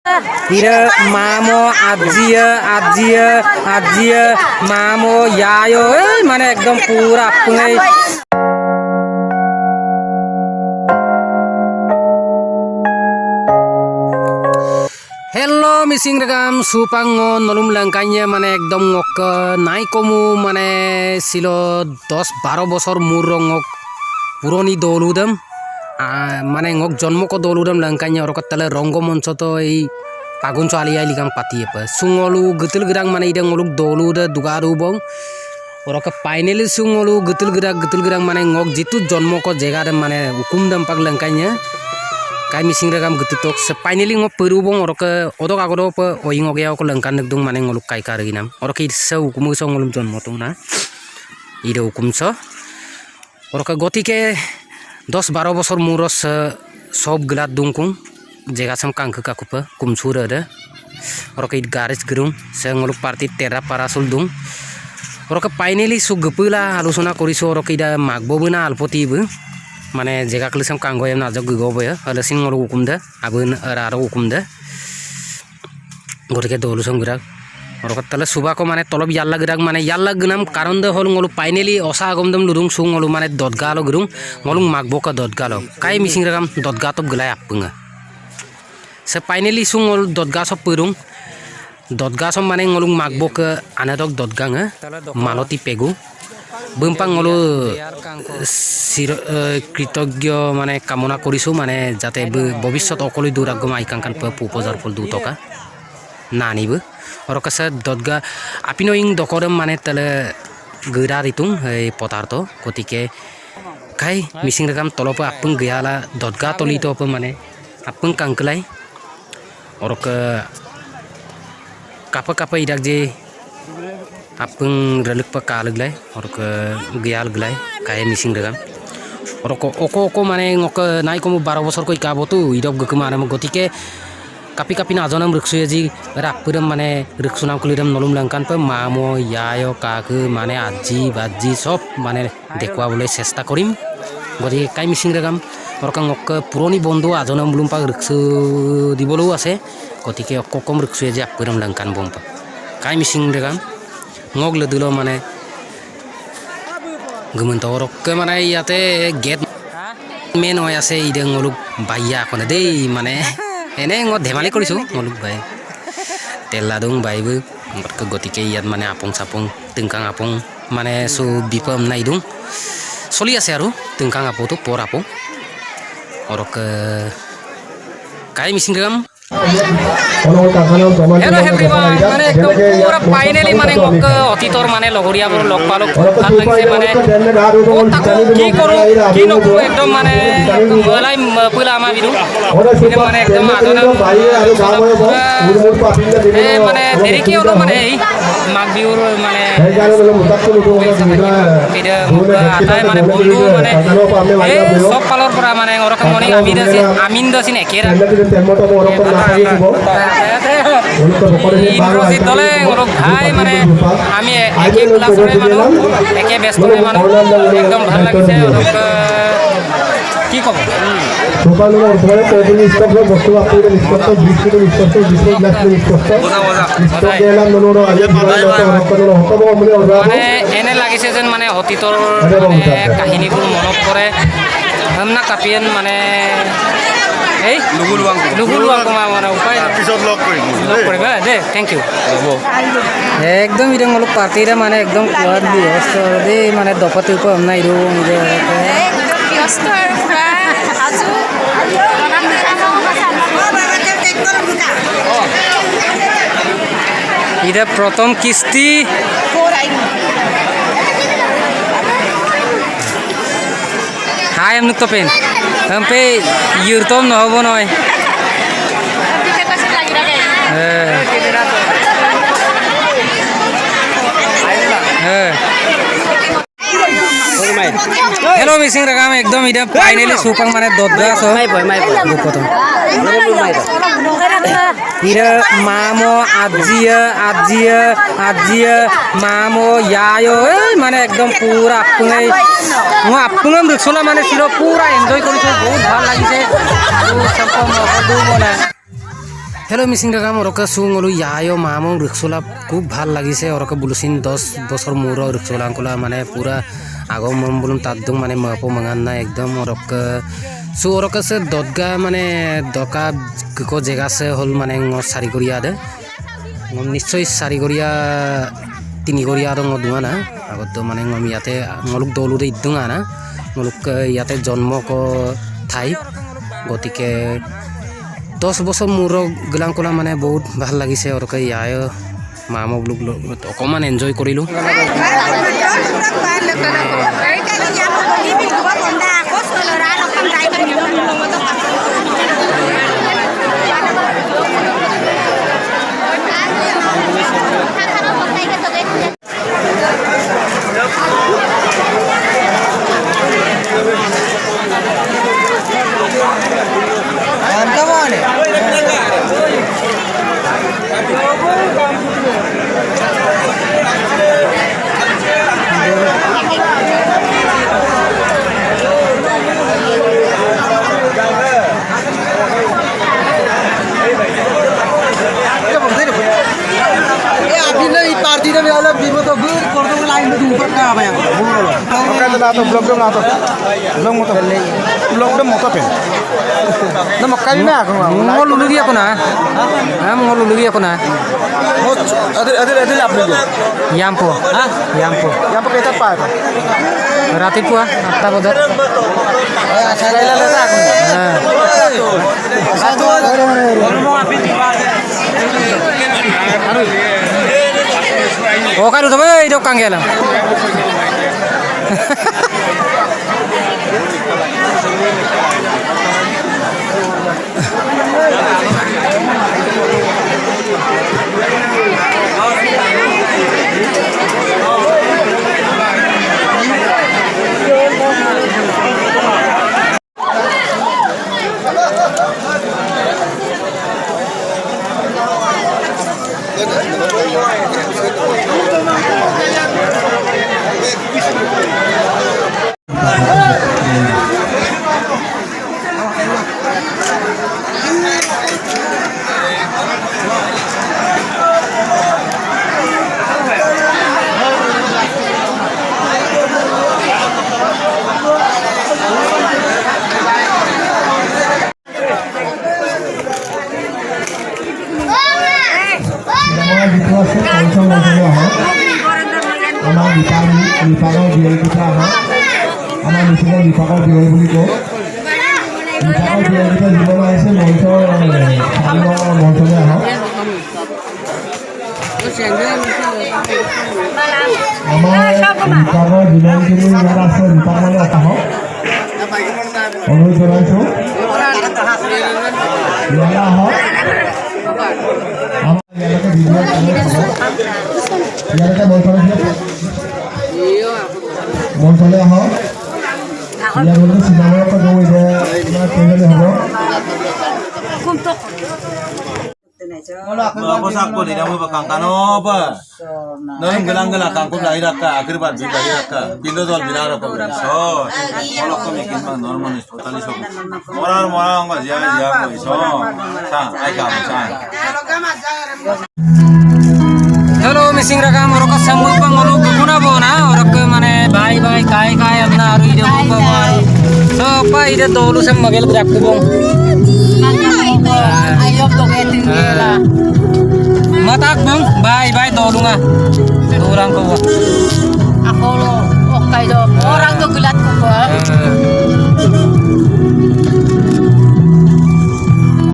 Ira mamo ajiya mamo yayo মানে একদম পুরা আপনি Hello missing regam supango nolum langkanya মানে একদম ngok নাই komu মানে silo 10-12 বছর murongok puroni doludam মানে ngok জন্ম ko doludam langkanya orok tale rongo moncho to ei pagun cho ali ali kang pati apa sungolu getul gerang mana idang ngoluk doluda dugaru bong orok finally sungolu getul gerang mana ngok jitu জন্ম ko jega dam মানে ukum dam pag langkanya kai missing regam gitu tok finally ngok perubong orok odok agodo pe oingok ya ko langkan nekdung mana ngoluk kai kar ginam orok i se ukum so ngolum জন্ম to na ide ukum so orok gotike 10-12 বছর muros sob gelat dungkung jega sam kangke kakupa kumsur ada orok it garis gerung se ngoluk parti tera parasul dung orok finally su gepula alusuna korisu orok ida magbobuna alpoti bu mane jega klisam kanggo em najok gobo ya alasin ngoluk ukumda abun aro ukumda gorike dolusam gerak orok tale suba ko mane tolob yalla gerak mane yalla gnam karon de hol ngolu finally osa agomdam lurung su ngolu mane dotgalo gerung ngolung magbo ka dotgalo kai missing regam dotgatop gelai apunga se finally su ngol dotgaso purung dotgaso mane ngolung magbo ke anadok dotganga maloti pegu bumpang ngolu kritogyo mane kamona korisu mane jate bobishot okoli duragom aikangkan pupojar pol du toka nani bu orok sa dotga apino ing dokoram mane tale gera ritung ei potarto kotike kai missing regam tolopa apung geala dotga tolito apa mane apung kangklai orok kapa idak je apung reluk pa kalaglai orok geal glai kai missing regam orok oko mane ngok nai komu 12 বছর koi kabotu idok gukmane gotike kapi najonam ruksuyaji rapuram mane ruksunam kuliram nolum langkan pe mamo yayo kaku mane aji baji sob mane dekwa boleh sesta korim gori kai missing regam orok ngok puroni bondu ajonam bulum pa ruksu dibolu ase gotike okkom ruksuyaji apuram langkan bompa kai missing regam ngok ledulo mane gumunto orok ke mane yate get men hoy ase ideng ngoluk baya kone dei mane ene ngot dhemali korisu ngoluk bai tella dung bai bu ke gotike yat mane apong sapong tengkang apong mane su bipam nai dung soli ase aru tengkang apo tu por apong orok kai missing regam Hello everyone mane ekdom pura finally mane ngok otitor mane logoria bor lokpalok bhal lagise mane o tako ki koru ki noku ekdom mane malai pula ama biru mane ekdom adona mane derike holo mane ei mag biur mane bida atai mane bondhu mane ei sob palor pura mane orok moni amin dasin ekera ইনরোজি দলে ওরক ভাই মানে আমি একে ক্লাসরে মানুষ একে ব্যস্তরে মানুষ একদম ভাল লাগিছে ওরক কি কব দোকানের উপরে টেবিল স্টক বস্তু আপনি stock biscuit stock biscuit glass stock stock এলা মনোর আগে মানে এনে লাগিছে যেন মানে অতীতৰ মানে কাহিনীবোৰ মনত পৰে আমনা কাপিয়েন মানে এই লুগুলুৱাং কমা মানে উপায় পিছত লগ কৰিবা দে থ্যাংক ইউ একদম ইদং অলপ পাৰ্টিৰে মানে একদম কোৱাৰ ব্যস্ত দে মানে দপতে উপ নাই ৰো একদম ব্যস্ত আৰু পুৰা আজু ইদা প্ৰথম কিস্তি হাই আমনুক তো পেন हमपे यूरतम न होबो नय हेलो मिसिंग रगाम एकदम इदा फाइनली सुपang माने ददगा so bukotom ira mamo ajiya mamo yayo মানে একদম পুরা আপনি মই আপনম রুকছলা মানে সিরো পুরা এনজয় কৰিছো বহুত ভাল লাগিছে তো সম্পূৰ্ণ মজা বনায় হেল্ল' মিচিং ৰাগাম ওৰকে চুং অলু ইয়ায়ো মামক ৰিক্সলা খুব ভাল লাগিছে ওৰকে বুলুচিন 10 বছৰ মূৰৰ ৰিক্সলা আংকলা মানে পুৰা আগম মম বুলুন তাত দং মানে মাপো মাঙান নাই একদম ওরকে সো ওরকে সে দদগা মানে দকা কো জেগা সে হল মানে সারিগরিয়া দে নিশ্চয় সারিগরিয়া তিনিগরিয়া দং দুঙা না আগত মানে ngom ইয়াতে ngoluk দলুরে ইদুঙা না ngoluk ইয়াতে জন্ম কো ঠাই গতিকে 10 বছৰ মূৰৰ গিলাংকলা মানে বহুত ভাল লাগিছে ওৰকে ইয়ায় মামক লোক অকমান এনজয় কৰিলোঁ ৰাতিপুৱা 8টা বজাত oh kan udah bae hidup kang gelang বিভাগৰ বিয়ৰ পিঠা আহক আমাৰ মিচিঙৰ বিভাগৰ বিয়ৰ বুলি কওঁ বিভাগৰ বিয়ৰ পিঠা জীৱন আহিছে মঞ্চৰ মঞ্চলৈ আহক আমাৰ বিভাগৰ যিমানখিনি ইয়াত আছে বিভাগলৈ আহক অনুৰোধ জনাইছোঁ ইয়ালৈ আহক আমাৰ ইয়ালৈকে ভিডিঅ' ইয়ালৈকে মঞ্চলৈ আহক ইয়াৰ গ'লে চিনেমাৰ পৰা গৈ এতিয়া কেনেকৈ হ'ব posak po di dalam bakang kano apa nong gelang gelang kangkum lahir akka akhir bar bi lahir akka bilo dol binar apa so kalau kami kisah normal is totally so moral moral enggak ya ko so sa ai kamu sa hello missing rakam orok sambu pangolu guna bona orok mane bhai bhai kai amna aru ide bawai so pa ide dolu sem magel brak bong I love to get in here matak bong bye dolu nga orang ko ako okay do orang to gulat ko ba